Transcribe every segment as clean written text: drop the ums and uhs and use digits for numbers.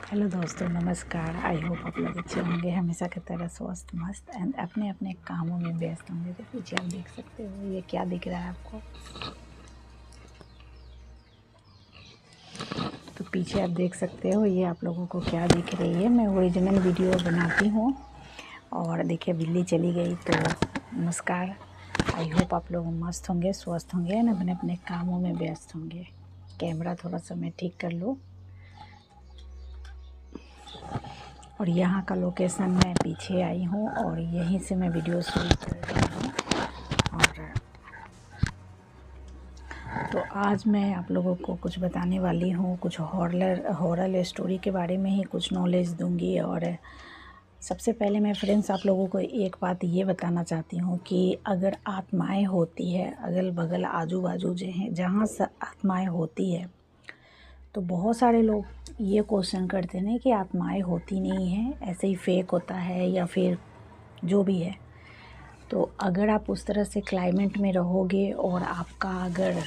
Hello दोस्तों, नमस्कार। I hope आप लोग अच्छे होंगे, हमेशा की तरह स्वस्थ मस्त एंड अपने अपने कामों में व्यस्त होंगे। तो पीछे आप देख सकते हो ये क्या दिख रहा है आपको। तो पीछे आप देख सकते हो ये आप लोगों को क्या दिख रही है। मैं ओरिजिनल वीडियो बनाती हूँ और देखिए बिल्ली चली गई। तो नमस्कार। आई होप आप लोग मस्त होंगे, स्वस्थ होंगे एंड अपने अपने कामों में व्यस्त होंगे। कैमरा थोड़ा सा मैं ठीक कर लूँ। और यहाँ का लोकेशन मैं पीछे आई हूँ और यहीं से मैं वीडियो शुरू कर रही हूँ। और तो आज मैं आप लोगों को कुछ बताने वाली हूँ, कुछ हॉरर स्टोरी के बारे में ही कुछ नॉलेज दूँगी। और सबसे पहले मैं फ्रेंड्स आप लोगों को एक बात ये बताना चाहती हूँ कि अगर आत्माएं होती है अगल बगल आजू बाजू जो हैं जहाँ से आत्माएं होती है, तो बहुत सारे लोग ये क्वेश्चन करते हैं कि आत्माएं होती नहीं हैं, ऐसे ही फेक होता है या फिर जो भी है। तो अगर आप उस तरह से क्लाइमेट में रहोगे और आपका अगर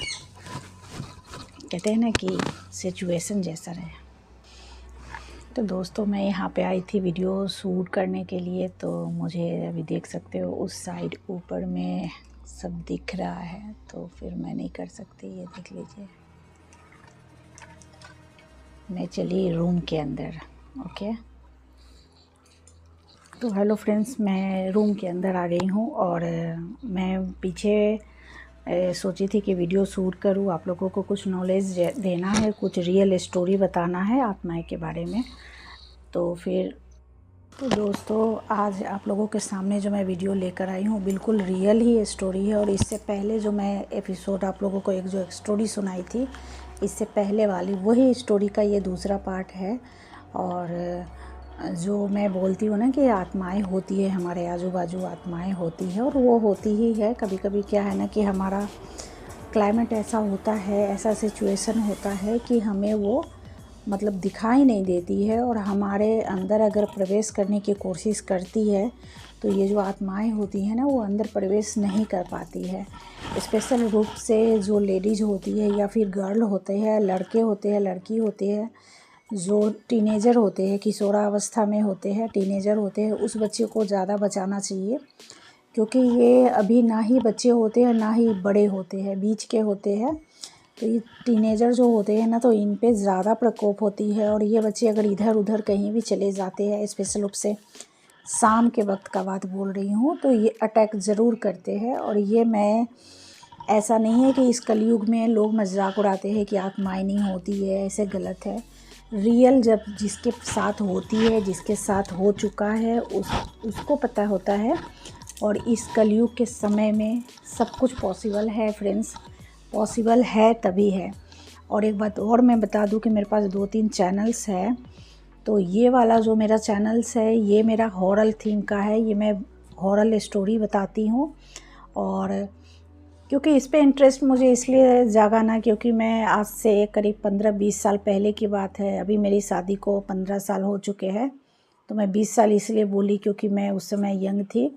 कहते हैं ना कि सिचुएशन जैसा रहे। तो दोस्तों मैं यहाँ पे आई थी वीडियो शूट करने के लिए। तो मुझे अभी देख सकते हो उस साइड ऊपर में सब दिख रहा है, तो फिर मैं नहीं कर सकती। ये देख लीजिए, मैं चली रूम के अंदर। ओके, तो हेलो फ्रेंड्स, मैं रूम के अंदर आ गई हूँ और मैं पीछे सोची थी कि वीडियो शूट करूँ, आप लोगों को कुछ नॉलेज देना है, कुछ रियल स्टोरी बताना है आत्माएं के बारे में। तो दोस्तों आज आप लोगों के सामने जो मैं वीडियो लेकर आई हूँ बिल्कुल रियल ही स्टोरी है। और इससे पहले जो मैं एपिसोड आप लोगों को एक स्टोरी सुनाई थी, इससे पहले वाली वही स्टोरी का ये दूसरा पार्ट है। और जो मैं बोलती हूँ ना कि आत्माएं होती है, हमारे आजू बाजू आत्माएं होती है और वो होती ही है। कभी कभी क्या है ना कि हमारा क्लाइमेट ऐसा होता है, ऐसा सिचुएशन होता है कि हमें वो मतलब दिखाई नहीं देती है और हमारे अंदर अगर प्रवेश करने की कोशिश करती है तो ये जो आत्माएं होती हैं ना वो अंदर प्रवेश नहीं कर पाती है। स्पेशल रूप से जो लेडीज़ होती है या फिर गर्ल होते हैं, लड़के होते हैं, लड़की होते हैं, जो टीनेजर होते हैं, किशोरावस्था में होते हैं, टीनेजर होते हैं, उस बच्चे को ज़्यादा बचाना चाहिए। क्योंकि ये अभी ना ही बच्चे होते हैं ना ही बड़े होते हैं, बीच के होते हैं। तो ये टीनेजर जो होते हैं ना, तो इन पे ज़्यादा प्रकोप होती है। और ये बच्चे अगर इधर उधर कहीं भी चले जाते हैं, स्पेशल रूप से शाम के वक्त का बात बोल रही हूँ, तो ये अटैक ज़रूर करते हैं। और ये मैं ऐसा नहीं है कि इस कलयुग में लोग मजाक उड़ाते हैं कि आत्माएं नहीं होती है, ऐसे गलत है। रियल जब जिसके साथ होती है, जिसके साथ हो चुका है, उसको पता होता है। और इस कलयुग के समय में सब कुछ पॉसिबल है फ्रेंड्स, पॉसिबल है तभी है। और एक बात और मैं बता दूं कि मेरे पास 2-3 चैनल्स है। तो ये वाला जो मेरा चैनल्स है ये मेरा हॉरर थीम का है, ये मैं हॉरर स्टोरी बताती हूँ। और क्योंकि इस पे इंटरेस्ट मुझे इसलिए जागा ना, क्योंकि मैं आज से करीब 15-20 साल पहले की बात है, अभी मेरी शादी को 15 साल हो चुके हैं। तो मैं 20 साल इसलिए बोली क्योंकि मैं उस समय यंग थी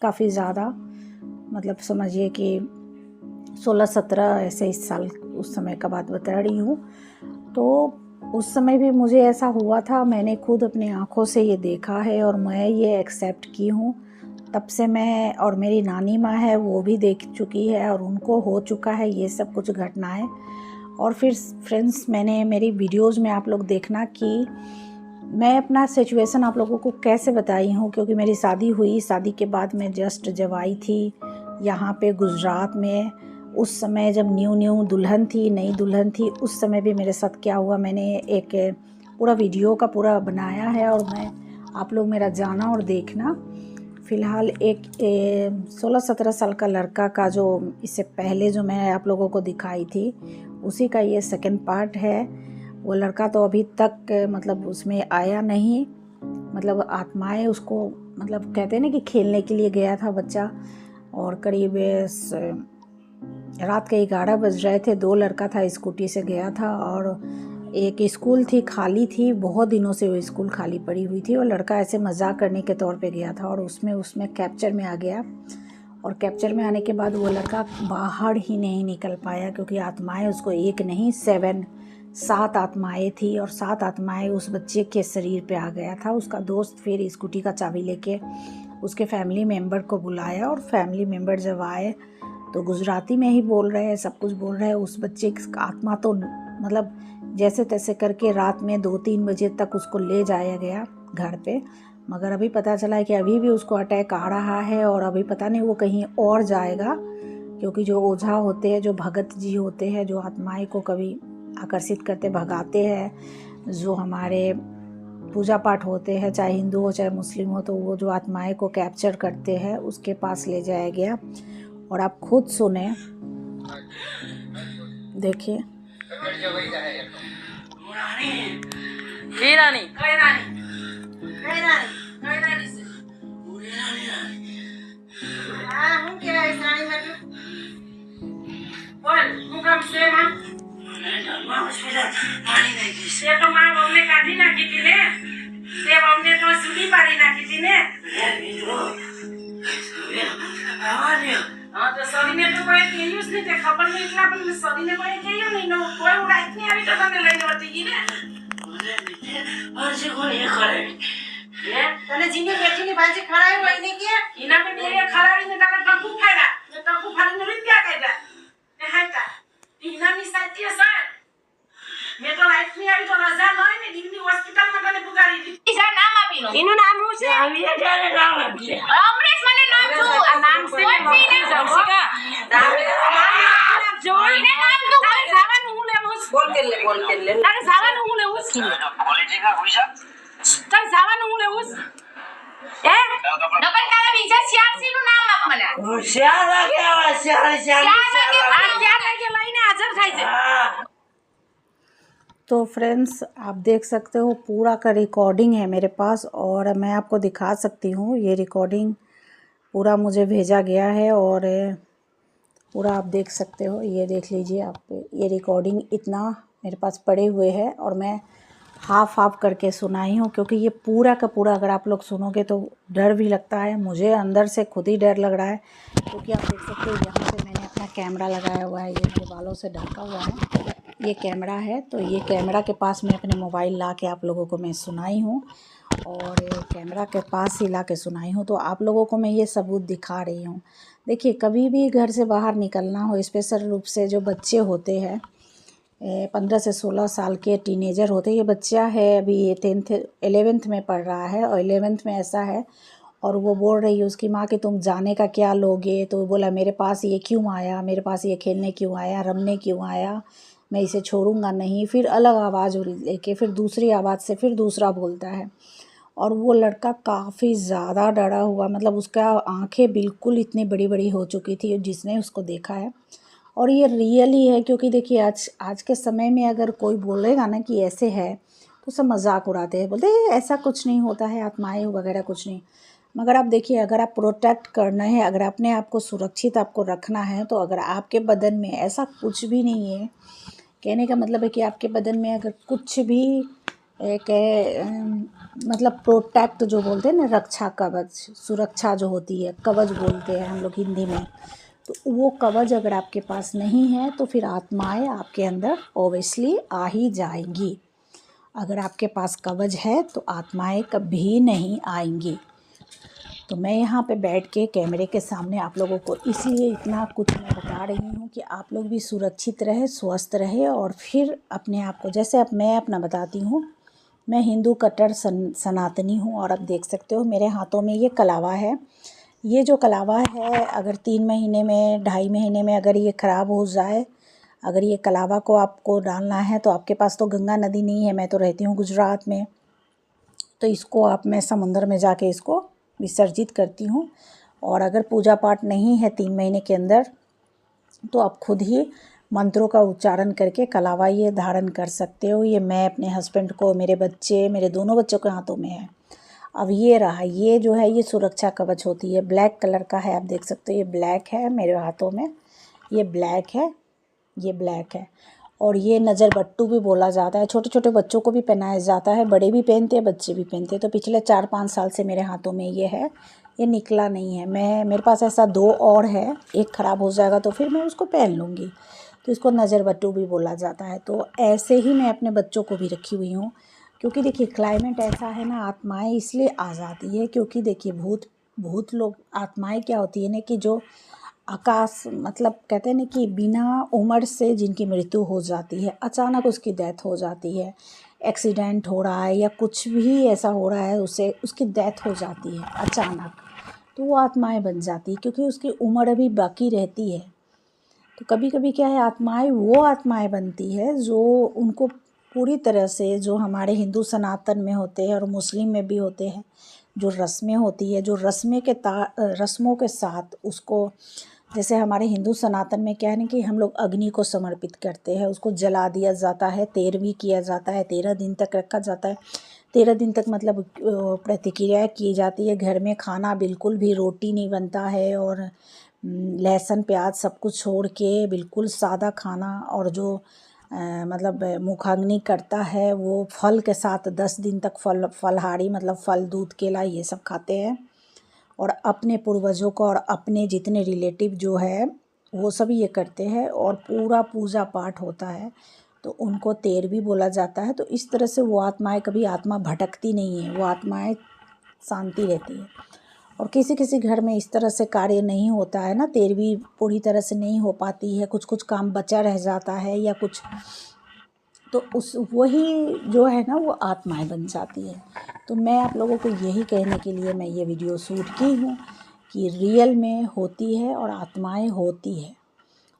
काफ़ी ज़्यादा, मतलब समझिए कि 16-17 ऐसे इस साल उस समय का बात बता रही हूँ। तो उस समय भी मुझे ऐसा हुआ था, मैंने खुद अपनी आँखों से ये देखा है और मैं ये एक्सेप्ट की हूँ। तब से मैं, और मेरी नानी माँ है वो भी देख चुकी है और उनको हो चुका है ये सब कुछ घटनाएं। और फिर फ्रेंड्स मैंने मेरी वीडियोज़ में आप लोग देखना कि मैं अपना सिचुएशन आप लोगों को कैसे बताई हूँ। क्योंकि मेरी शादी हुई, शादी के बाद मैं जस्ट जब आई थी यहाँ पे गुजरात में, उस समय जब न्यू दुल्हन थी, नई दुल्हन थी, उस समय भी मेरे साथ क्या हुआ मैंने एक पूरा वीडियो का पूरा बनाया है। और मैं आप लोग मेरा जाना और देखना। फ़िलहाल एक 16-17 साल का लड़का का जो इससे पहले जो मैं आप लोगों को दिखाई थी, उसी का ये सेकंड पार्ट है। वो लड़का तो अभी तक मतलब उसमें आया नहीं, मतलब आत्माएं उसको, मतलब कहते हैं ना कि खेलने के लिए गया था बच्चा। और करीब रात के 11 बज रहे थे, 2 लड़का था, स्कूटी से गया था। और एक स्कूल थी, खाली थी, बहुत दिनों से वो स्कूल खाली पड़ी हुई थी। और लड़का ऐसे मजाक करने के तौर पे गया था और उसमें कैप्चर में आ गया। और कैप्चर में आने के बाद वो लड़का बाहर ही नहीं निकल पाया, क्योंकि आत्माएं उसको एक नहीं 7 आत्माएं थी और 7 आत्माएं उस बच्चे के शरीर पे आ गया था। उसका दोस्त फिर स्कूटी का चाबी लेके उसके फैमिली मेम्बर को बुलाया और फैमिली मेम्बर जब आए तो गुजराती में ही बोल रहे हैं, सब कुछ बोल रहे हैं। उस बच्चे की आत्मा तो मतलब जैसे तैसे करके रात में 2-3 बजे तक उसको ले जाया गया घर पे, मगर अभी पता चला है कि अभी भी उसको अटैक आ रहा है और अभी पता नहीं वो कहीं और जाएगा, क्योंकि जो ओझा होते हैं, जो भगत जी होते हैं, जो आत्माएं को कभी आकर्षित करते भगाते हैं, जो हमारे पूजा पाठ होते हैं, चाहे हिंदू हो चाहे मुस्लिम हो, तो वो जो आत्माएं को कैप्चर करते हैं उसके पास ले जाया गया। और आप खुद सुने, देखिए। તને જીને બેઠીને ભાજી ખરાય હોય ને કે ઈના મે બેરે ખરાવીને તારા ટકુ ફાયડા ને ટકુ ફાડીને રૂપિયા કાઢ્યા ને હાઈતા ઈના ની સાચી સર મે તો લાઈફ ની આવી તો રજા નઈ ને દીવની હોસ્પિટલ માં તને પુગારી દી ઈજા નામ આપીનો એનું નામ હું છે આવીએ જારે નામ આપી અમરેશ મને નામ જો આ નામ છે જમશિકા નામ જોઈ ને નામ તો કોઈ જવાનું હું લેવું બોલ કે લે તારે જવાનું હું લેવું કોલેજમાં હોઈશા તારે જવાનું હું લેવું એ નકર તારા બીજા શ્યારસીનું નામ આપ મને શ્યાર લાગે આવા શ્યાર લાગે લઈને હાજર થાય છે। तो फ्रेंड्स आप देख सकते हो पूरा का रिकॉर्डिंग है मेरे पास और मैं आपको दिखा सकती हूँ। ये रिकॉर्डिंग पूरा मुझे भेजा गया है और पूरा आप देख सकते हो। ये देख लीजिए आप, ये रिकॉर्डिंग इतना मेरे पास पड़े हुए है और मैं हाफ करके सुनाई हूँ, क्योंकि ये पूरा का पूरा अगर आप लोग सुनोगे तो डर भी लगता है। मुझे अंदर से खुद ही डर लग रहा है, क्योंकि आप देख सकते हो यहाँ पे मैंने अपना कैमरा लगाया हुआ है, ये मेरे बालों से ढका हुआ है, ये कैमरा है। तो ये कैमरा के पास मैं अपने मोबाइल ला के आप लोगों को मैं सुनाई हूँ और कैमरा के पास ही ला के सुनाई हूँ। तो आप लोगों को मैं ये सबूत दिखा रही हूँ। देखिए, कभी भी घर से बाहर निकलना हो, स्पेशल रूप से जो बच्चे होते हैं 15 से 16 साल के टीनेजर होते हैं। ये बच्चा है अभी 11th में पढ़ रहा है और 11th में ऐसा है और वो बोल रही है उसकी माँ कि तुम जाने का क्या लोगे, तो वो बोला मेरे पास ये क्यों आया, मेरे पास ये खेलने क्यों आया, रमने क्यों आया, मैं इसे छोड़ूंगा नहीं। फिर अलग आवाज़ लेके फिर दूसरी आवाज़ से फिर दूसरा बोलता है और वो लड़का काफ़ी ज़्यादा डरा हुआ, मतलब उसका आंखें बिल्कुल इतनी बड़ी बड़ी हो चुकी थी जिसने उसको देखा है। और ये रियल ही है, क्योंकि देखिए आज के समय में अगर कोई बोलेगा ना कि ऐसे है तो सब मजाक उड़ाते हैं, बोलते हैं ऐसा कुछ नहीं होता है, आत्माएं वगैरह कुछ नहीं। मगर आप देखिए, अगर आप प्रोटेक्ट करना है, अगर अपने आप को सुरक्षित आपको रखना है, तो अगर आपके बदन में ऐसा कुछ भी नहीं है, कहने का मतलब है कि आपके बदन में अगर कुछ भी मतलब प्रोटेक्ट जो बोलते हैं ना, रक्षा कवच, सुरक्षा जो होती है, कवच बोलते हैं हम लोग हिंदी में, तो वो कवच अगर आपके पास नहीं है तो फिर आत्माएं आपके अंदर ओबियसली आ ही जाएंगी। अगर आपके पास कवच है तो आत्माएं कभी नहीं आएंगी। तो मैं यहाँ पे बैठ के कैमरे के सामने आप लोगों को इसलिए इतना कुछ मैं बता रही हूँ कि आप लोग भी सुरक्षित रहे, स्वस्थ रहे और फिर अपने आप को, जैसे अब मैं अपना बताती हूँ, मैं हिंदू कट्टर सनातनी हूँ और आप देख सकते हो मेरे हाथों में ये कलावा है। ये जो कलावा है अगर 3 महीने में, 2.5 महीने में अगर ये ख़राब हो जाए, अगर ये कलावा को आपको डालना है तो आपके पास तो गंगा नदी नहीं है, मैं तो रहती हूँ गुजरात में, तो इसको आप, मैं समुंदर में जाके इसको विसर्जित करती हूँ। और अगर पूजा पाठ नहीं है 3 महीने के अंदर तो आप खुद ही मंत्रों का उच्चारण करके कलावा ये धारण कर सकते हो। ये मैं अपने हस्बैंड को, मेरे बच्चे, मेरे दोनों बच्चों के हाथों में है। अब ये रहा, ये जो है ये सुरक्षा कवच होती है, ब्लैक कलर का है, आप देख सकते हो ये ब्लैक है मेरे हाथों में, ये ब्लैक है, ये ब्लैक है। और ये नज़र बट्टू भी बोला जाता है, छोटे छोटे बच्चों को भी पहनाया जाता है, बड़े भी पहनते हैं, बच्चे भी पहनते हैं। तो पिछले 4-5 साल से मेरे हाथों में ये है, ये निकला नहीं है। मेरे पास ऐसा 2 और है, एक ख़राब हो जाएगा तो फिर मैं उसको पहन लूँगी। तो इसको नज़र बट्टू भी बोला जाता है। तो ऐसे ही मैं अपने बच्चों को भी रखी हुई हूँ, क्योंकि देखिए क्लाइमेट ऐसा है ना, आत्माएं इसलिए आ जाती है क्योंकि देखिए भूत लोग, आत्माएं क्या होती है ना कि जो आकाश मतलब कहते हैं ना कि बिना उम्र से जिनकी मृत्यु हो जाती है, अचानक उसकी डेथ हो जाती है, एक्सीडेंट हो रहा है या कुछ भी ऐसा हो रहा है, उससे उसकी डेथ हो जाती है अचानक, तो वो आत्माएं बन जाती है क्योंकि उसकी उम्र अभी बाकी रहती है। तो कभी कभी क्या है, आत्माएं वो आत्माएं बनती है जो उनको पूरी तरह से, जो हमारे हिंदू सनातन में होते हैं और मुस्लिम में भी होते हैं, जो रस्में होती है, जो रस्मों के साथ उसको, जैसे हमारे हिंदू सनातन में क्या है ना कि हम लोग अग्नि को समर्पित करते हैं, उसको जला दिया जाता है, तेरहवीं किया जाता है, 13 दिन तक रखा जाता है। 13 दिन तक मतलब प्रतिक्रिया की जाती है, घर में खाना बिल्कुल भी रोटी नहीं बनता है और लहसुन प्याज सब कुछ छोड़ के बिल्कुल सादा खाना, और जो मतलब मुखाग्नि करता है वो फल के साथ 10 दिन तक फलहारी मतलब फल दूध केला ये सब खाते हैं, और अपने पूर्वजों को और अपने जितने रिलेटिव जो है वो सब ये करते हैं, और पूरा पूजा पाठ होता है, तो उनको तेरहवीं बोला जाता है। तो इस तरह से वो आत्माएं, कभी आत्मा भटकती नहीं है, वो आत्माएं शांति रहती है। और किसी किसी घर में इस तरह से कार्य नहीं होता है ना, तेरहवीं पूरी तरह से नहीं हो पाती है, कुछ कुछ काम बचा रह जाता है या कुछ, तो उस वही जो है ना वो आत्माएं बन जाती है। तो मैं आप लोगों को यही कहने के लिए मैं ये वीडियो शूट की हूँ कि रियल में होती है और आत्माएं होती है।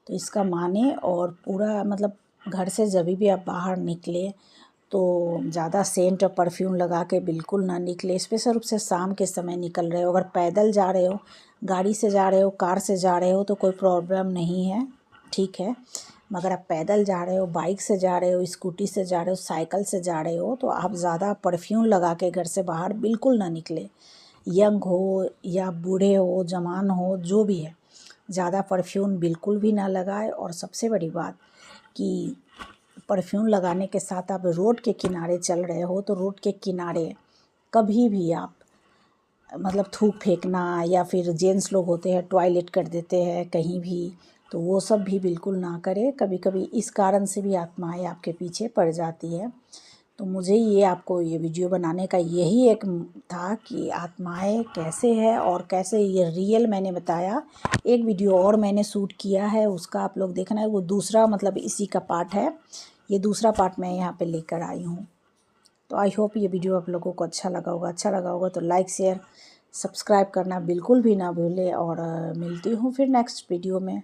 तो इसका माने, और पूरा मतलब घर से जब भी आप बाहर निकले तो ज़्यादा सेंट और परफ्यूम लगा के बिल्कुल ना निकले, स्पेशल रूप से शाम के समय निकल रहे हो। अगर पैदल जा रहे हो, गाड़ी से जा रहे हो, कार से जा रहे हो तो कोई प्रॉब्लम नहीं है, ठीक है। मगर आप पैदल जा रहे हो, बाइक से जा रहे हो, स्कूटी से जा रहे हो, साइकिल से जा रहे हो, तो आप ज़्यादा परफ्यूम लगा के घर से बाहर बिल्कुल ना निकले। यंग हो या बूढ़े हो, जवान हो, जो भी है, ज़्यादा परफ्यूम बिल्कुल भी ना लगाए। और सबसे बड़ी बात कि परफ्यूम लगाने के साथ आप रोड के किनारे चल रहे हो तो रोड के किनारे कभी भी आप मतलब थूक फेंकना, या फिर जेंट्स लोग होते हैं टॉयलेट कर देते हैं कहीं भी, तो वो सब भी बिल्कुल ना करें। कभी कभी इस कारण से भी आत्माएं आपके पीछे पड़ जाती है। तो मुझे ये आपको ये वीडियो बनाने का यही एक था कि आत्माएं कैसे है और कैसे ये रियल मैंने बताया। एक वीडियो और मैंने शूट किया है, उसका आप लोग देखना है, वो दूसरा मतलब इसी का पार्ट है, ये दूसरा पार्ट मैं यहाँ पे लेकर आई हूँ। तो आई होप ये वीडियो आप लोगों को अच्छा लगा होगा तो लाइक शेयर सब्सक्राइब करना बिल्कुल भी ना भूलें, और मिलती हूँ फिर नेक्स्ट वीडियो में।